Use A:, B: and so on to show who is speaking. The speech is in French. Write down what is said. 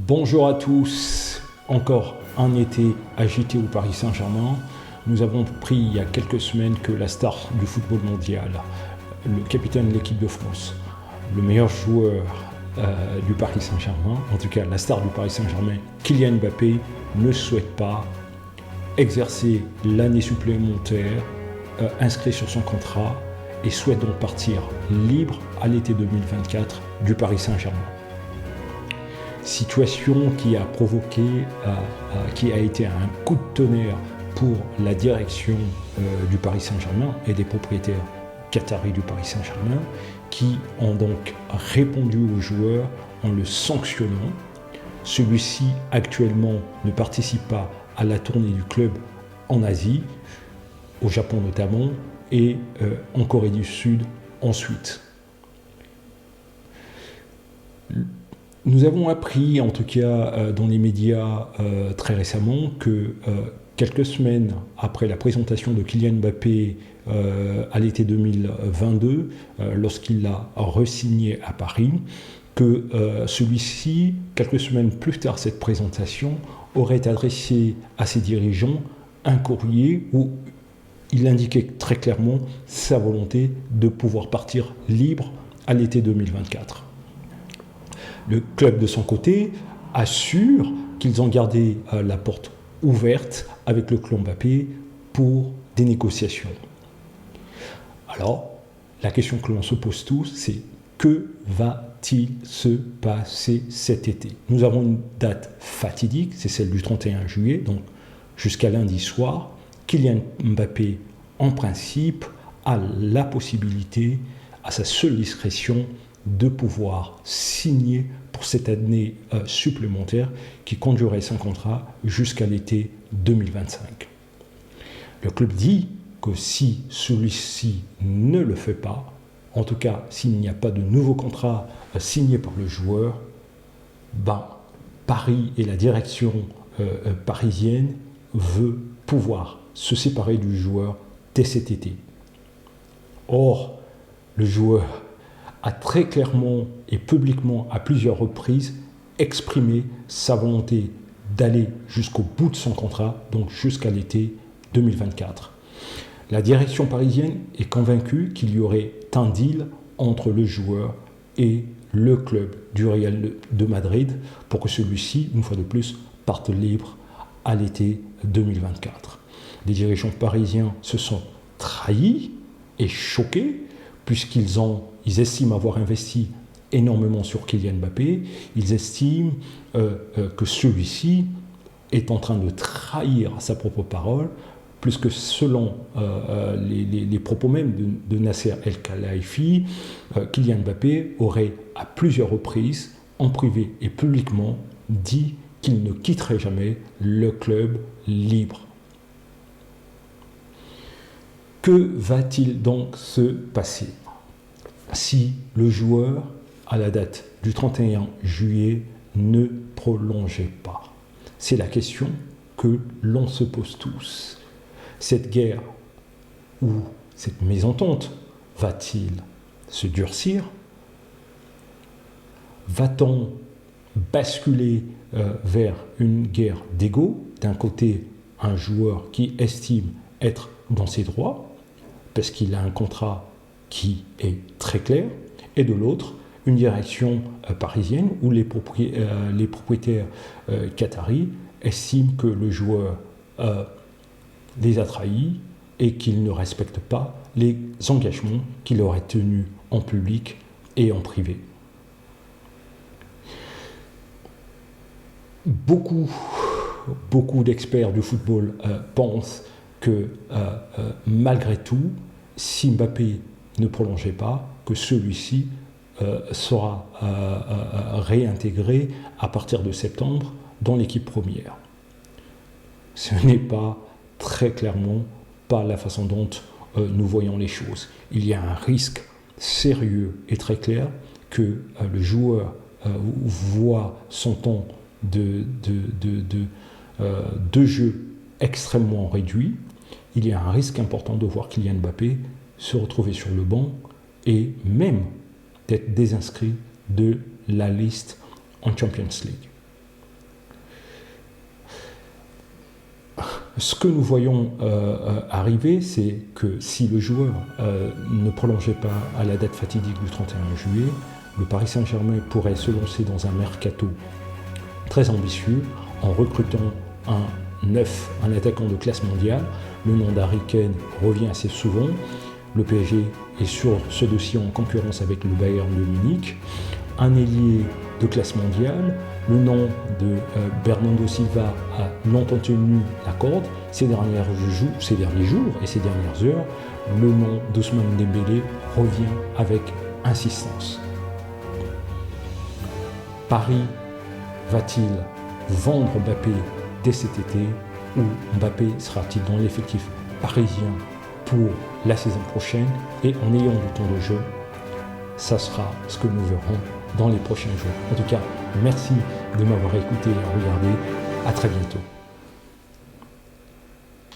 A: Bonjour à tous, encore un été agité au Paris Saint-Germain. Nous avons appris il y a quelques semaines que la star du football mondial, le capitaine de l'équipe de France, le meilleur joueur du Paris Saint-Germain, en tout cas la star du Paris Saint-Germain, Kylian Mbappé, ne souhaite pas exercer l'année supplémentaire inscrit sur son contrat et souhaite donc partir libre à l'été 2024 du Paris Saint-Germain. Situation qui a provoqué, qui a été un coup de tonnerre pour la direction du Paris Saint-Germain et des propriétaires qataris du Paris Saint-Germain, qui ont donc répondu au joueur en le sanctionnant. Celui-ci actuellement ne participe pas à la tournée du club en Asie, au Japon notamment, et en Corée du Sud ensuite. Nous avons appris, en tout cas dans les médias très récemment, que quelques semaines après la présentation de Kylian Mbappé à l'été 2022, lorsqu'il a re-signé à Paris, que celui-ci, quelques semaines plus tard cette présentation, aurait adressé à ses dirigeants un courrier où il indiquait très clairement sa volonté de pouvoir partir libre à l'été 2024. Le club, de son côté, assure qu'ils ont gardé la porte ouverte avec le clan Mbappé pour des négociations. Alors, la question que l'on se pose tous, c'est que va-t-il se passer cet été ? Nous avons une date fatidique, c'est celle du 31 juillet, donc jusqu'à lundi soir. Kylian Mbappé, en principe, a la possibilité, à sa seule discrétion, de pouvoir signer pour cette année supplémentaire qui conduirait son contrat jusqu'à l'été 2025. Le club dit que si celui-ci ne le fait pas, en tout cas s'il n'y a pas de nouveau contrat signé par le joueur, Paris et la direction parisienne veut pouvoir se séparer du joueur dès cet été. Or, le joueur a très clairement et publiquement à plusieurs reprises exprimé sa volonté d'aller jusqu'au bout de son contrat, donc jusqu'à l'été 2024. La direction parisienne est convaincue qu'il y aurait un deal entre le joueur et le club du Real de Madrid pour que celui-ci, une fois de plus, parte libre à l'été 2024. Les dirigeants parisiens se sont trahis et choqués puisqu'ils estiment avoir investi énormément sur Kylian Mbappé. Ils estiment que celui-ci est en train de trahir sa propre parole, puisque selon les propos même de Nasser El-Khelaifi, Kylian Mbappé aurait à plusieurs reprises, en privé et publiquement, dit qu'il ne quitterait jamais le club libre. Que va-t-il donc se passer si le joueur, à la date du 31 juillet, ne prolongeait pas ? C'est la question que l'on se pose tous. Cette guerre ou cette mésentente va-t-il se durcir ? Va-t-on basculer vers une guerre d'ego ? D'un côté, un joueur qui estime être dans ses droits, parce qu'il a un contrat qui est très clair, et de l'autre, une direction parisienne où les propriétaires qataris estiment que le joueur les a trahis et qu'il ne respecte pas les engagements qu'il aurait tenus en public et en privé. Beaucoup d'experts du football pensent que malgré tout, si Mbappé ne prolongeait pas, que celui-ci sera réintégré à partir de septembre dans l'équipe première. Ce n'est pas très clairement pas la façon dont nous voyons les choses. Il y a un risque sérieux et très clair que le joueur voit son temps de jeu extrêmement réduit. Il y a un risque important de voir Kylian Mbappé se retrouver sur le banc et même d'être désinscrit de la liste en Champions League. ce que nous voyons arriver, c'est que si le joueur ne prolongeait pas à la date fatidique du 31 juillet, le Paris Saint-Germain pourrait se lancer dans un mercato très ambitieux en recrutant un attaquant de classe mondiale. Le nom d'Harry Kane revient assez souvent. Le PSG est sur ce dossier en concurrence avec le Bayern de Munich. Un ailier de classe mondiale. Le nom de Bernardo Silva a longtemps tenu la corde. Ces derniers jours et ces dernières heures, le nom d'Ousmane Dembélé revient avec insistance. Paris va-t-il vendre Mbappé dès cet été, ou Mbappé sera-t-il dans l'effectif parisien pour la saison prochaine, et en ayant du temps de jeu? Ça sera ce que nous verrons dans les prochains jours. En tout cas, merci de m'avoir écouté et regardé. À très bientôt.